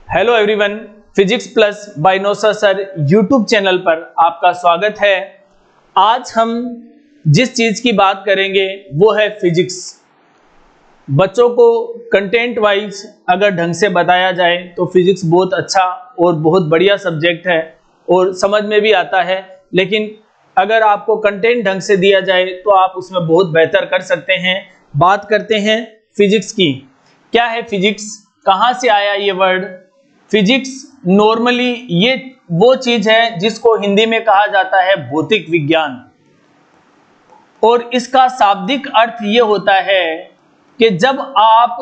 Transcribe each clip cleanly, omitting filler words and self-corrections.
Hello everyone, physics plus by Nausar sir YouTube channel पर आपका स्वागत है। आज हम जिस चीज की बात करेंगे वो है फिजिक्स। बच्चों को कंटेंट वाइज अगर ढंग से बताया जाए तो फिजिक्स बहुत अच्छा और बहुत बढ़िया सब्जेक्ट है और समझ में भी आता है, लेकिन अगर आपको कंटेंट ढंग से दिया जाए तो आप उसमें बहुत बेहतर कर सकते हैं। बात करते हैं फिजिक्स की। क्या है फिजिक्स, कहाँ से आया ये वर्ड? फिजिक्स नॉर्मली ये वो चीज है जिसको हिंदी में कहा जाता है भौतिक विज्ञान, और इसका शाब्दिक अर्थ ये होता है कि जब आप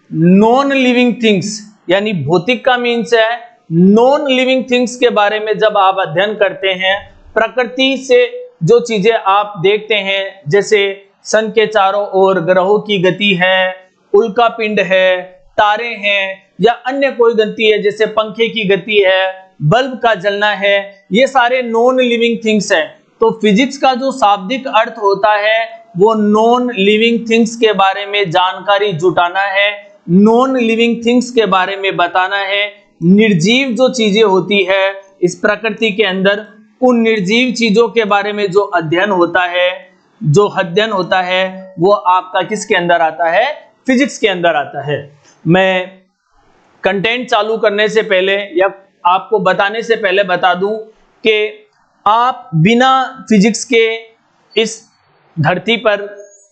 नॉन लिविंग थिंग्स, यानी भौतिक का मीन्स है नॉन लिविंग थिंग्स के बारे में जब आप अध्ययन करते हैं, प्रकृति से जो चीजें आप देखते हैं, जैसे सन के चारों ओर ग्रहों की गति है, उल्का पिंड है, तारे हैं, या अन्य कोई गति है जैसे पंखे की गति है, बल्ब का जलना है, ये सारे नॉन लिविंग थिंग्स हैं। तो फिजिक्स का जो शाब्दिक अर्थ होता है वो नॉन लिविंग थिंग्स के बारे में जानकारी जुटाना है, नॉन लिविंग थिंग्स के बारे में बताना है। निर्जीव जो चीजें होती है इस प्रकृति के अंदर, उन निर्जीव चीजों के बारे में जो अध्ययन होता है, वो आपका किसके अंदर आता है? फिजिक्स के अंदर आता है। मैं कंटेंट चालू करने से पहले या आपको बताने से पहले बता दूं कि आप बिना फिजिक्स के इस धरती पर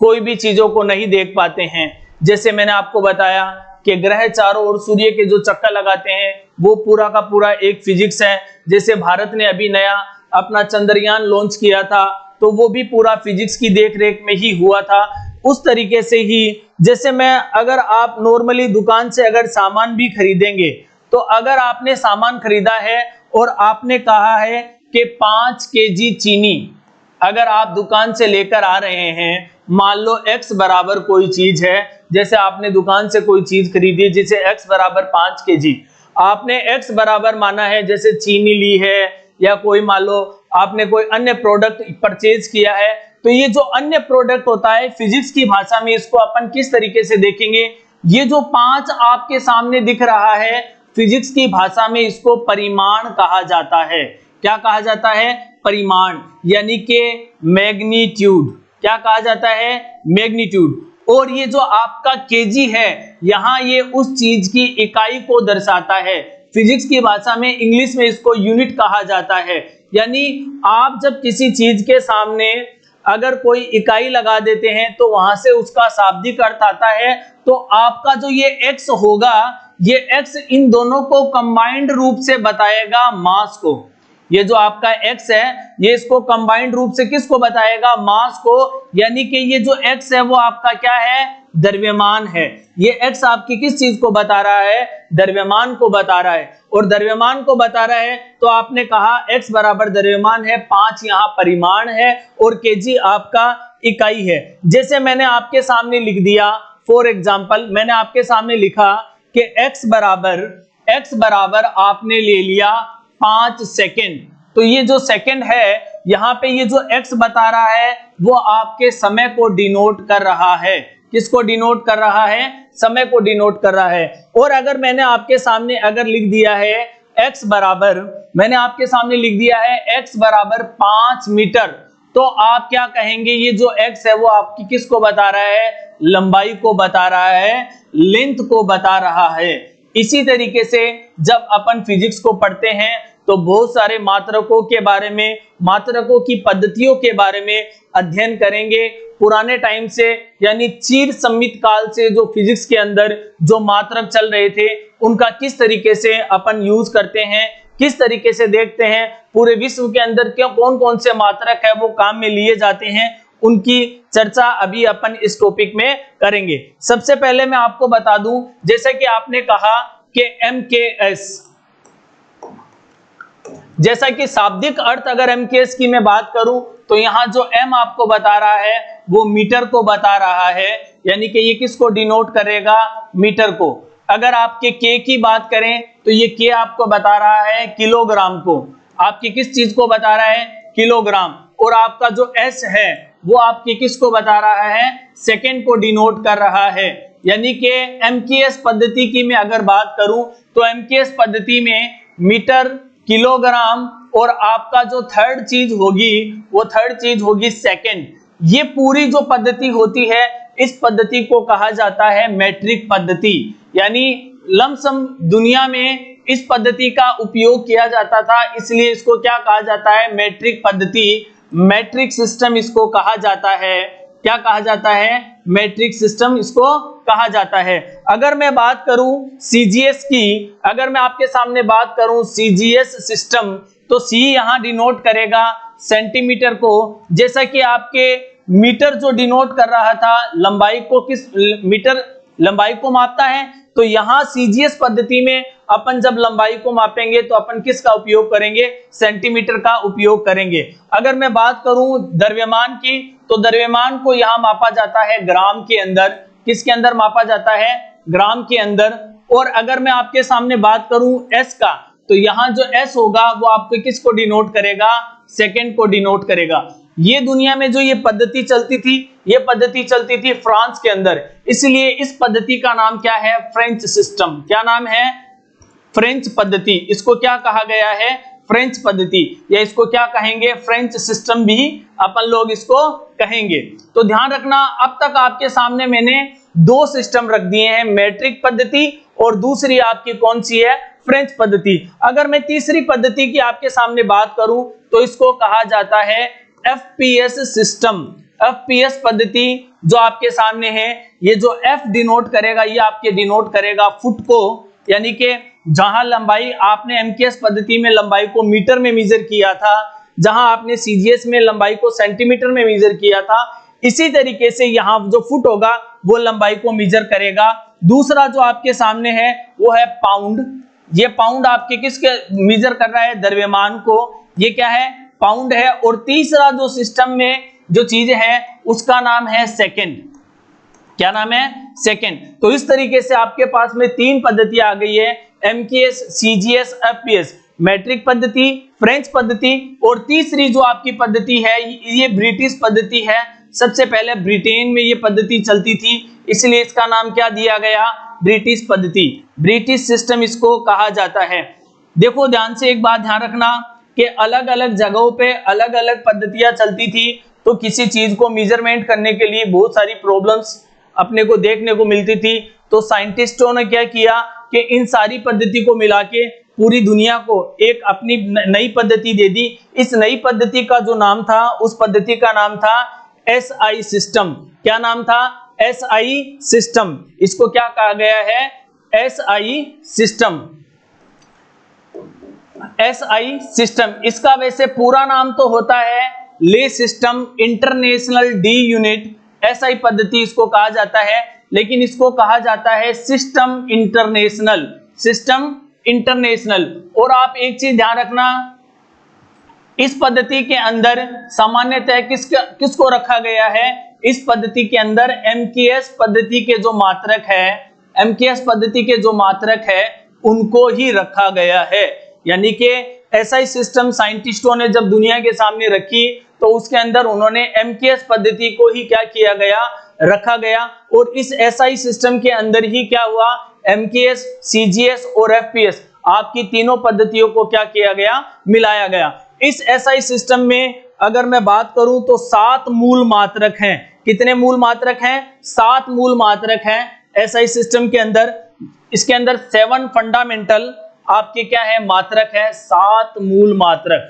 कोई भी चीजों को नहीं देख पाते हैं। जैसे मैंने आपको बताया कि ग्रह चारों ओर सूर्य के जो चक्कर लगाते हैं वो पूरा का पूरा एक फिजिक्स है। जैसे भारत ने अभी नया अपना चंद्रयान लॉन्च किया था तो वो भी पूरा फिजिक्स की देखरेख में ही हुआ था। उस तरीके से ही जैसे अगर आप नॉर्मली दुकान से अगर सामान भी खरीदेंगे तो अगर आपने सामान खरीदा है और आपने कहा है कि 5 केजी चीनी अगर आप दुकान से लेकर आ रहे हैं, मान लो x बराबर कोई चीज है, जैसे आपने दुकान से कोई चीज खरीदी जिसे x बराबर 5 केजी, आपने x बराबर माना है, जैसे चीनी ली है या कोई मान लो आपने कोई अन्य प्रोडक्ट परचेज किया है, तो ये जो अन्य प्रोडक्ट होता है फिजिक्स की भाषा में इसको अपन किस तरीके से देखेंगे? ये जो 5 आपके सामने दिख रहा है फिजिक्स की भाषा में इसको परिमाण कहा जाता है। क्या कहा जाता है? परिमाण, यानी कि मैग्नीट्यूड। क्या कहा जाता है? मैग्नीट्यूड। और ये जो आपका केजी है, यहां ये उस चीज की इकाई को दर्शाता है। फिजिक्स की भाषा में, इंग्लिश में इसको यूनिट कहा जाता है। यानी आप जब किसी चीज के सामने अगर कोई इकाई लगा देते हैं तो वहां से उसका शाब्दिक अर्थ आता है। तो आपका जो ये x होगा, ये x इन दोनों को कंबाइंड रूप से बताएगा मास को। ये जो आपका x है ये इसको कंबाइंड रूप से किसको बताएगा? मास को। यानी कि ये जो x है वो आपका क्या है? द्रव्यमान है। ये x आपकी किस चीज को बता रहा है? द्रव्यमान को बता रहा है। और द्रव्यमान को बता रहा है तो आपने कहा x बराबर द्रव्यमान है, 5 यहाँ परिमाण है और kg आपका इकाई है। जैसे मैंने आपके सामने लिख दिया, फॉर एग्जाम्पल मैंने आपके सामने लिखा कि x बराबर आपने ले लिया 5 सेकेंड। तो ये जो सेकेंड है यहाँ पे ये जो x बता रहा है वो आपके समय को डिनोट कर रहा है। किसको डिनोट कर रहा है? समय को डिनोट कर रहा है। और अगर मैंने आपके सामने अगर लिख दिया है x बराबर, मैंने आपके सामने लिख दिया है x बराबर 5 मीटर, तो आप क्या कहेंगे? ये जो x है वो आपकी किसको बता रहा है? लंबाई को बता रहा है, लेंथ को बता रहा है। इसी तरीके से जब अपन फिजिक्स को पढ़ते हैं तो बहुत सारे मात्रकों के बारे में, मात्रकों की पद्धतियों के बारे में अध्ययन करेंगे। पुराने टाइम से यानी चीर सम्मित काल से जो फिजिक्स के अंदर जो मात्रक चल रहे थे उनका किस तरीके से अपन यूज करते हैं, किस तरीके से देखते हैं, पूरे विश्व के अंदर क्यों कौन कौन से मात्रक है वो काम में लिए जाते हैं, उनकी चर्चा अभी अपन इस टॉपिक में करेंगे। सबसे पहले मैं आपको बता दूं, जैसे कि आपने कहा कि MKS, जैसा कि शाब्दिक अर्थ अगर MKS की मैं बात करूं तो यहां जो m आपको बता रहा है वो मीटर को बता रहा है, यानी कि ये किसको डिनोट करेगा? मीटर को। अगर आपके k की बात करें तो ये k आपको बता रहा है किलोग्राम को। आपकी किस चीज को बता रहा है? किलोग्राम। और आपका जो s है वो आपकी किसको बता रहा है? सेकेंड को डिनोट कर रहा है। यानी कि एमकेएस पद्धति की मैं अगर बात करूं तो एमकेएस पद्धति में मीटर, किलोग्राम और आपका जो थर्ड चीज होगी वो थर्ड चीज होगी सेकंड। ये पूरी जो पद्धति होती है इस पद्धति को कहा जाता है मैट्रिक पद्धति। यानी लमसम दुनिया में इस पद्धति का उपयोग किया जाता था, इसलिए इसको क्या कहा जाता है, मैट्रिक पद्धति, मैट्रिक सिस्टम इसको कहा जाता है। क्या कहा जाता है, मैट्रिक सिस्टम इसको कहा जाता है। अगर मैं बात करूं सीजीएस की, अगर मैं आपके सामने बात करूं सीजीएस सिस्टम, तो सी यहां डिनोट करेगा सेंटीमीटर को, जैसा कि आपके मीटर जो डिनोट कर रहा था लंबाई को, किस मीटर लंबाई को मापता है, तो यहां सीजीएस पद्धति में अपन जब लंबाई को मापेंगे तो अपन किसका उपयोग करेंगे, सेंटीमीटर का उपयोग करेंगे। अगर मैं बात करूं द्रव्यमान की, तो द्रव्यमान को यहां मापा जाता है ग्राम के अंदर। किसके अंदर मापा जाता है, ग्राम के अंदर। और अगर मैं आपके सामने बात करूं एस का, तो यहां जो एस होगा वो आपको किसको डिनोट करेगा, सेकंड को डिनोट करेगा। ये दुनिया में जो ये पद्धति चलती थी, ये पद्धति चलती थी फ्रांस के अंदर, इसलिए इस पद्धति का नाम क्या है, फ्रेंच सिस्टम। क्या नाम है, फ्रेंच पद्धति। इसको क्या कहा गया है, फ्रेंच पद्धति, या इसको क्या कहेंगे, फ्रेंच सिस्टम भी अपन लोग इसको कहेंगे। तो ध्यान रखना, अब तक आपके सामने मैंने दो सिस्टम रख दिए हैं, मैट्रिक पद्धति और दूसरी आपकी कौन सी है, फ्रेंच पद्धति। अगर मैं तीसरी पद्धति की आपके सामने बात करूं तो इसको कहा जाता है एफपीएस सिस्टम। एफपीएस पद्धति जो आपके सामने है, ये जो एफ डिनोट करेगा, ये आपके डिनोट करेगा फुट को, यानी कि जहां लंबाई आपने एमकेएस पद्धति में लंबाई को मीटर में मेजर किया था, जहां आपने सीजीएस में लंबाई को सेंटीमीटर में मेजर किया था, इसी तरीके से यहां जो फुट होगा वो लंबाई को मेजर करेगा। दूसरा जो आपके सामने है वो है पाउंड। ये पाउंड आपके किसके मेजर कर रहा है, द्रव्यमान को, ये क्या है, पाउंड है। और तीसरा जो सिस्टम में जो चीज है उसका नाम है सेकंड। क्या नाम है, सेकंड। तो इस तरीके से आपके पास में तीन पद्धतियां आ गई है, एमकेएस, सीजीएस, एफपीएस, मैट्रिक पद्धति, फ्रेंच पद्धति, और तीसरी जो आपकी पद्धति है ये ब्रिटिश पद्धति है। सबसे पहले ब्रिटेन में ये पद्धति चलती थी, इसलिए इसका नाम क्या दिया गया, ब्रिटिश पद्धति, ब्रिटिश सिस्टम इसको कहा जाता है। देखो ध्यान से एक बात ध्यान रखना कि अलग अलग जगहों पे अलग अलग पद्धतियां चलती थी, तो किसी चीज को मेजरमेंट करने के लिए बहुत सारी प्रॉब्लम्स अपने को देखने को मिलती थी। तो साइंटिस्टों ने क्या किया कि इन सारी पद्धति को मिला के पूरी दुनिया को एक अपनी नई पद्धति दे दी। इस नई पद्धति का जो नाम था, उस पद्धति का नाम था एसआई सिस्टम। क्या नाम था, एसआई सिस्टम। इसको क्या कहा गया है, एसआई सिस्टम, एसआई सिस्टम। इसका वैसे पूरा नाम तो होता है ले system international D unit, SI पद्धति इसको कहा जाता है, लेकिन इसको कहा जाता है सिस्टम इंटरनेशनल, सिस्टम इंटरनेशनल। और आप एक चीज ध्यान रखना, इस पद्धति के अंदर सामान्यतः किसको रखा गया है, इस पद्धति के अंदर एमकेएस पद्धति के जो मात्रक है, एमकेएस पद्धति के जो मात्रक है उनको ही रखा गया है। यानी कि एसआई सिस्टम साइंटिस्टों ने जब दुनिया के सामने रखी तो उसके अंदर उन्होंने एमकेएस पद्धति को ही क्या किया गया, रखा गया। और इस एसआई सिस्टम के अंदर ही क्या हुआ, एमकेएस, सीजीएस और एफपीएस, आपकी तीनों पद्धतियों को क्या किया गया, मिलाया गया। इस एसआई सिस्टम में अगर मैं बात करूं तो 7 मूल मात्रक हैं। कितने मूल मात्रक हैं, 7 मूल मात्रक हैं एसआई सिस्टम के अंदर। इसके अंदर 7 फंडामेंटल आपके क्या है, मात्रक है, 7 मूल मात्रक।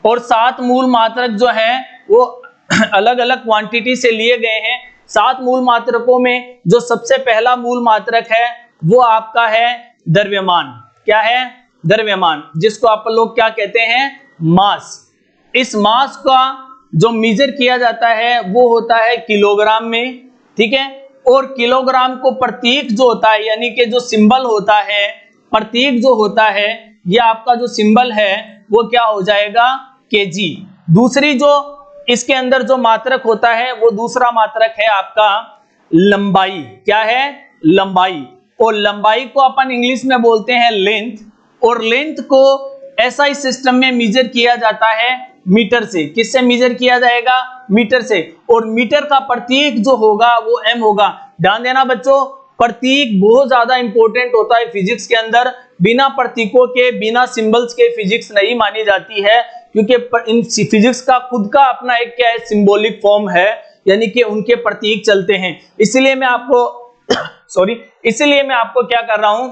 और 7 मूल मात्रक जो हैं वो अलग अलग क्वांटिटी से लिए गए हैं। 7 मूल मात्रकों में जो सबसे पहला मूल मात्रक है वो आपका है द्रव्यमान। क्या है, द्रव्यमान, जिसको आप लोग क्या कहते हैं, मास। इस मास का जो मेजर किया जाता है वो होता है किलोग्राम में, ठीक है। और किलोग्राम को प्रतीक जो होता है, यानी कि जो सिंबल होता है, प्रतीक जो होता है, ये आपका जो सिंबल है वो क्या हो जाएगा, केजी। दूसरी जो इसके अंदर जो मात्रक होता है वो दूसरा मात्रक है आपका लंबाई। क्या है, लंबाई। और लंबाई को अपन इंग्लिश में बोलते हैं लेंथ। और लेंथ को एसआई सिस्टम में मेजर किया जाता है मीटर से। किससे मेजर किया जाएगा, मीटर से, और मीटर का प्रतीक जो होगा वो m होगा। ध्यान देना बच्चों, प्रतीक बहुत ज्यादा इंपॉर्टेंट होता है फिजिक्स के अंदर। बिना प्रतीकों के, बिना सिंबल्स के फिजिक्स नहीं मानी जाती है, क्योंकि इन फिजिक्स का खुद का अपना एक क्या है, सिंबॉलिक फॉर्म है, यानी कि उनके प्रतीक चलते हैं। इसलिए मैं आपको इसलिए मैं आपको क्या कर रहा हूं,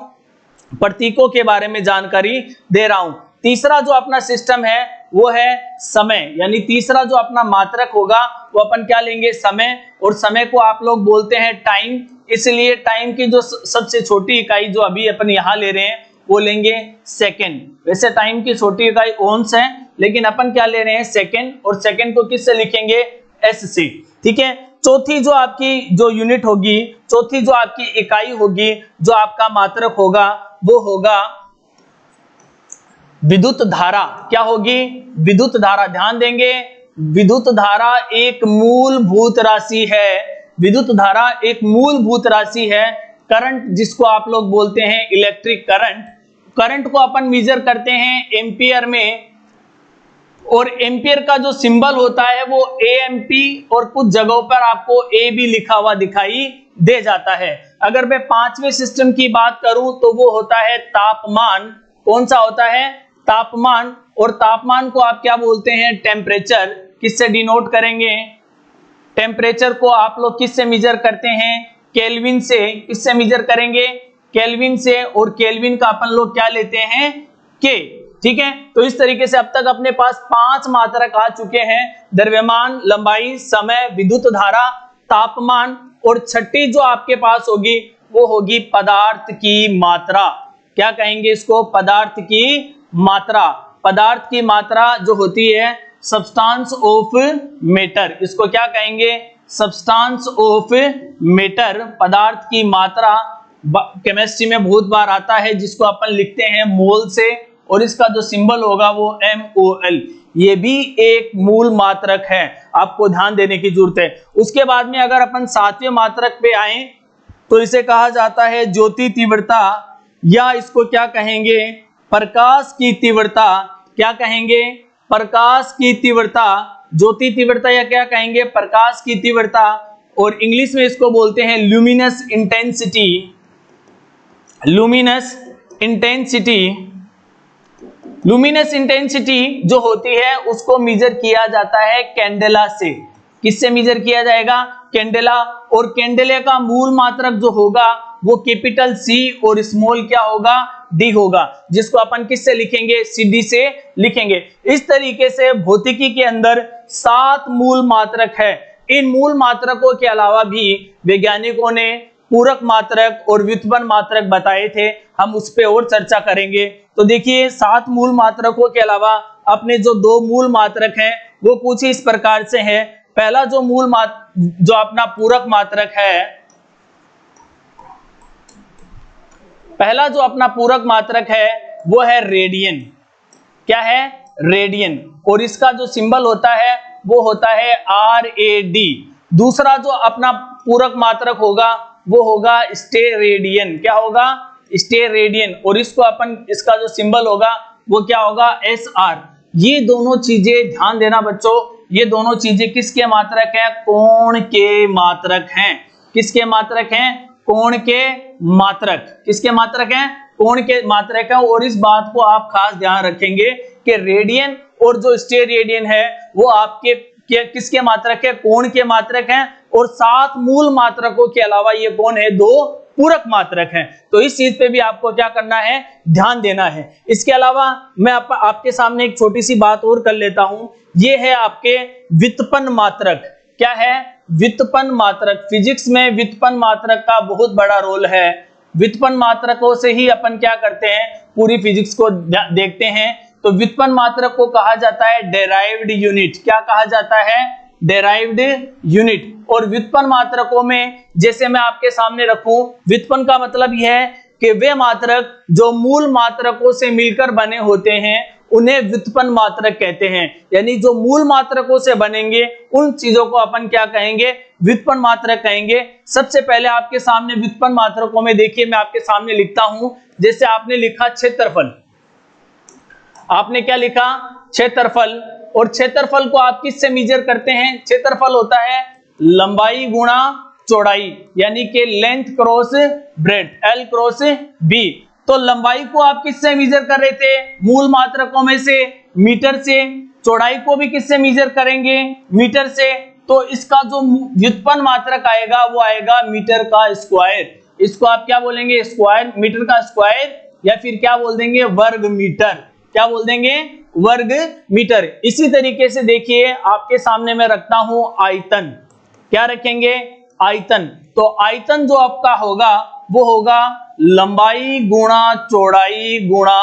प्रतीकों के बारे में जानकारी दे रहा हूं। तीसरा जो अपना सिस्टम है वो है समय, यानी तीसरा जो अपना मात्रक होगा वो अपन क्या लेंगे, समय। और समय को आप लोग बोलते हैं टाइम, इसलिए टाइम की जो सबसे छोटी इकाई जो अभी अपन यहां ले रहे हैं वो लेंगे सेकंड। वैसे टाइम की छोटी इकाई ओन्स है, लेकिन अपन क्या ले रहे हैं, सेकंड, और सेकंड को किससे लिखेंगे, एस से। ठीक है। चौथी जो आपकी जो यूनिट होगी, चौथी जो आपकी इकाई होगी, जो आपका मात्रक होगा वो होगा विद्युत धारा। क्या होगी, विद्युत धारा। ध्यान देंगे, विद्युत धारा एक मूलभूत राशि है, विद्युत धारा एक मूलभूत राशि है। करंट जिसको आप लोग बोलते हैं इलेक्ट्रिक करंट, करंट को अपन मेजर करते हैं एम्पियर में, और एम्पियर का जो सिंबल होता है वो एएमपी, और कुछ जगहों पर आपको ए भी लिखा हुआ दिखाई दे जाता है। अगर मैं पांचवें सिस्टम की बात करूं तो वो होता है तापमान। कौन सा होता है, तापमान। और तापमान को आप क्या बोलते हैं, टेम्परेचर। किससे डिनोट करेंगे, टेम्परेचर को आप लोग किससे मेजर करते हैं, केल्विन से। किससे मेजर करेंगे, केल्विन से, और केल्विन का अपन लोग क्या लेते हैं, के। ठीक है। तो इस तरीके से अब तक अपने पास 5 मात्रक आ चुके हैं, द्रव्यमान, लंबाई, समय, विद्युत धारा, तापमान, और छठी जो आपके पास होगी वो होगी पदार्थ की मात्रा। क्या कहेंगे इसको, पदार्थ की मात्रा। पदार्थ की मात्रा जो होती है सब्सटेंस ऑफ मैटर, इसको क्या कहेंगे, सब्सटेंस ऑफ मैटर, पदार्थ की मात्रा। केमिस्ट्री में बहुत बार आता है, जिसको अपन लिखते हैं मोल से, और इसका जो सिंबल होगा वो MOL। ये भी एक मूल मात्रक है, आपको ध्यान देने की जरूरत है। उसके बाद में अगर अपन 7वें मात्रक पे आए तो इसे कहा जाता है ज्योति तीव्रता, या इसको क्या कहेंगे, प्रकाश की तीव्रता। क्या कहेंगे, प्रकाश की तीव्रता, ज्योति तीव्रता, या क्या कहेंगे, प्रकाश की तीव्रता। और इंग्लिश में इसको बोलते हैं luminous intensity. Luminous intensity, luminous intensity जो होती है उसको मेजर किया जाता है कैंडेला से। किससे मेजर किया जाएगा, कैंडेला। और कैंडेले का मूल मात्रक जो होगा वो कैपिटल C और स्मॉल क्या होगा, D होगा, जिसको अपन किससे लिखेंगे, CD से लिखेंगे। इस तरीके से भौतिकी के अंदर 7 मूल मात्रक है। इन मूल मात्रकों के अलावा भी वैज्ञानिकों ने पूरक मात्रक और व्युत्पन्न मात्रक बताए थे, हम उस पर और चर्चा करेंगे। तो देखिए 7 मूल मात्रकों के अलावा अपने जो 2 मूल मात्रक हैं वो कुछ इस प्रकार से हैं। पहला जो जो अपना पूरक मात्रक है, पहला जो अपना पूरक मात्रक है वो है रेडियन। क्या है, रेडियन, और इसका जो सिंबल होता है वो होता है RAD। दूसरा जो अपना पूरक मात्रक होगा वो होगा स्टेरेडियन। क्या होगा, स्टेरेडियन, और इसको अपन, इसका जो सिंबल होगा वो क्या होगा, SR। ये दोनों चीजें ध्यान देना बच्चों, ये दोनों चीजें किसके मात्रक हैं, कोण के मात्रक हैं। किसके मात्रक हैं, कोण के मात्रक। किसके मात्रक हैं, कोण के मात्रक है। और इस बात को आप खास ध्यान रखेंगे कि रेडियन और जो स्टेरेडियन है वो आपके किसके मात्रक है, कोण के मात्रक हैं। और 7 मूल मात्रकों के अलावा ये कौन है, 2 पूरक मात्रक हैं। तो इस चीज पे भी आपको क्या करना है, ध्यान देना है। इसके अलावा मैं आपके सामने एक छोटी सी बात और कर लेता हूं, ये है आपके व्युत्पन्न मात्रक। क्या है, व्युत्पन्न मात्रक। फिजिक्स में व्युत्पन्न मात्रक का बहुत बड़ा रोल है। व्युत्पन्न मात्रकों से ही अपन क्या करते हैं, पूरी फिजिक्स को देखते हैं। तो व्युत्पन्न मात्रक को कहा जाता है डेराइव्ड यूनिट। क्या कहा जाता है, डेराइव्ड यूनिट। और व्युत्पन्न मात्रकों में जैसे मैं आपके सामने रखूं, व्युत्पन्न का मतलब यह है कि वे मात्रक जो मूल मात्रकों से मिलकर बने होते हैं उन्हें व्युत्पन्न मात्रक कहते हैं। यानी जो मूल मात्रकों से बनेंगे उन चीजों को अपन क्या कहेंगे, व्युत्पन्न मात्रक कहेंगे। सबसे पहले आपके सामने व्युत्पन्न मात्रकों में देखिए, मैं आपके सामने लिखता हूं। जैसे आपने लिखा क्षेत्रफल, आपने क्या लिखा, क्षेत्रफल। और क्षेत्रफल को आप किससे मेजर करते हैं? क्षेत्रफल होता है लंबाई गुणा चौड़ाई, यानी कि length cross breadth, L cross B। तो लंबाई को आप किससे मेजर कर रहे थे? मूल मात्रकों में से मीटर से। चौड़ाई को भी किससे मेजर करेंगे? मीटर से। तो इसका जो व्युत्पन्न मात्रक आएगा वो आएगा मीटर का स्क्वायर। इसको आप क्या बोलेंगे? स्क्वायर, मीटर का स्क्वायर, या फिर क्या बोल देंगे? वर्ग मीटर। क्या बोल देंगे? वर्ग मीटर। इसी तरीके से देखिए आपके सामने मैं रखता हूं आयतन। क्या रखेंगे? आयतन। तो आयतन जो आपका होगा वो होगा लंबाई गुणा चौड़ाई गुणा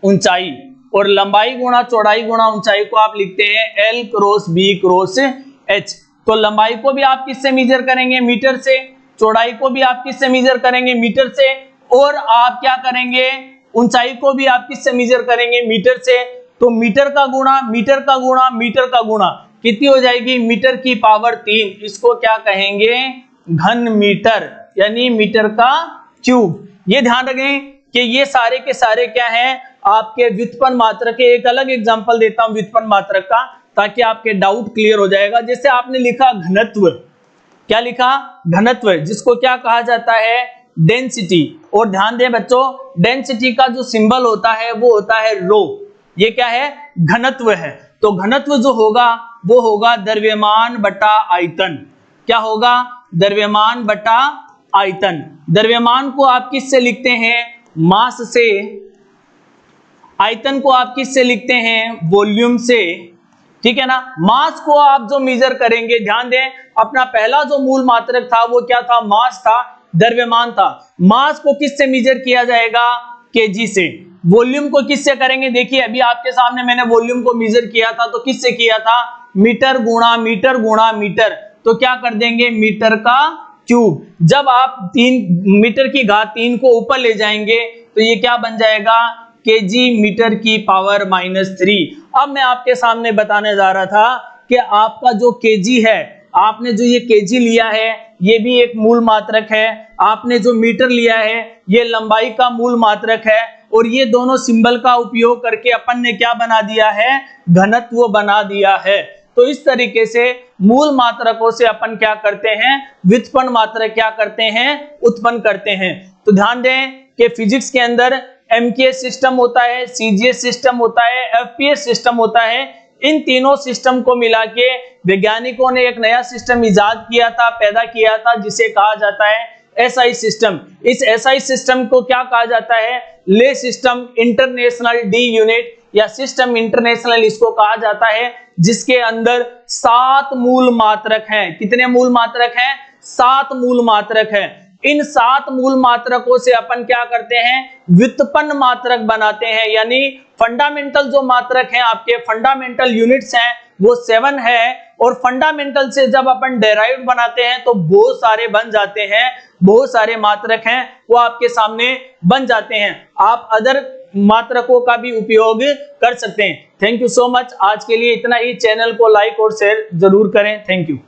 ऊंचाई, और लंबाई गुणा चौड़ाई गुणा ऊंचाई को आप लिखते हैं L cross B cross H। तो लंबाई को भी आप किससे मेजर करेंगे? मीटर से। चौड़ाई को भी आप किससे मेजर करेंगे? मीटर से। और आप क्या करेंगे? ऊंचाई को भी आप किससे मेजर करेंगे? मीटर से। तो मीटर का गुणा मीटर का गुणा मीटर का गुणा कितनी हो जाएगी? मीटर की पावर 3। इसको क्या कहेंगे? घन मीटर, यानी मीटर का क्यूब। ये ध्यान रखें कि ये सारे के सारे क्या हैं? आपके व्युत्पन्न मात्रक के। एक अलग एग्जांपल देता हूं व्युत्पन्न मात्रक का, ताकि आपके डाउट क्लियर हो जाएगा। जैसे आपने लिखा घनत्व। क्या लिखा? घनत्व, जिसको क्या कहा जाता है? डेंसिटी। और ध्यान दें बच्चों, डेंसिटी का जो सिंबल होता है वो होता है रो। ये क्या है? घनत्व है। तो घनत्व जो होगा वो होगा द्रव्यमान बटा आयतन। क्या होगा? द्रव्यमान बटा आयतन। द्रव्यमान को आप किससे लिखते हैं? मास से। आयतन को आप किससे लिखते हैं? वॉल्यूम से। ठीक है ना? मास को आप जो मेजर करेंगे, ध्यान दें, अपना पहला जो मूल मात्रक था वो क्या था? मास था, द्रव्यमान था। मास को किससे मेजर किया जाएगा? केजी से। वॉल्यूम को किससे करेंगे? देखिए अभी आपके सामने मैंने वॉल्यूम को मेजर किया था, तो किससे किया था? मीटर गुणा मीटर गुणा मीटर। तो क्या कर देंगे? मीटर का क्यूब। जब आप 3 मीटर की घात 3 को ऊपर ले जाएंगे तो ये क्या बन जाएगा? केजी मीटर की पावर -3। अब मैं आपके सामने बताने जा रहा था कि आपका जो केजी है, आपने जो ये केजी लिया है ये भी एक मूल मात्रक है। आपने जो मीटर लिया है ये लंबाई का मूल मात्रक है। और ये दोनों सिंबल का उपयोग करके अपन ने क्या बना दिया है? घनत्व बना दिया है। तो इस तरीके से मूल मात्रकों से अपन क्या करते हैं? व्युत्पन्न मात्रक क्या करते हैं? उत्पन्न करते हैं। तो ध्यान दें कि फिजिक्स के अंदर MKS सिस्टम होता है, CGS सिस्टम होता है, FPS सिस्टम होता है। इन तीनों सिस्टम को मिला के वैज्ञानिकों ने एक नया सिस्टम इजाद किया था, पैदा किया था, जिसे कहा जाता है SI सिस्टम। इस SI सिस्टम को क्या कहा जाता है? ले सिस्टम इंटरनेशनल डी यूनिट या सिस्टम इंटरनेशनल इसको कहा जाता है, जिसके अंदर 7 मूल मात्रक हैं। कितने मूल मात्रक हैं? 7 मूल मात्रक हैं। इन 7 मूल मात्रकों से अपन क्या करते हैं? व्युत्पन्न मात्रक बनाते हैं। यानी फंडामेंटल जो मात्रक हैं, आपके फंडामेंटल यूनिट्स हैं, वो 7 है। और फंडामेंटल से जब अपन डेराइव्ड बनाते हैं तो बहुत सारे बन जाते हैं, बहुत सारे मात्रक हैं वो आपके सामने बन जाते हैं। आप अदर मात्रकों का भी उपयोग कर सकते हैं। Thank you so much. आज के लिए इतना ही। चैनल को लाइक और शेयर जरूर करें। Thank you.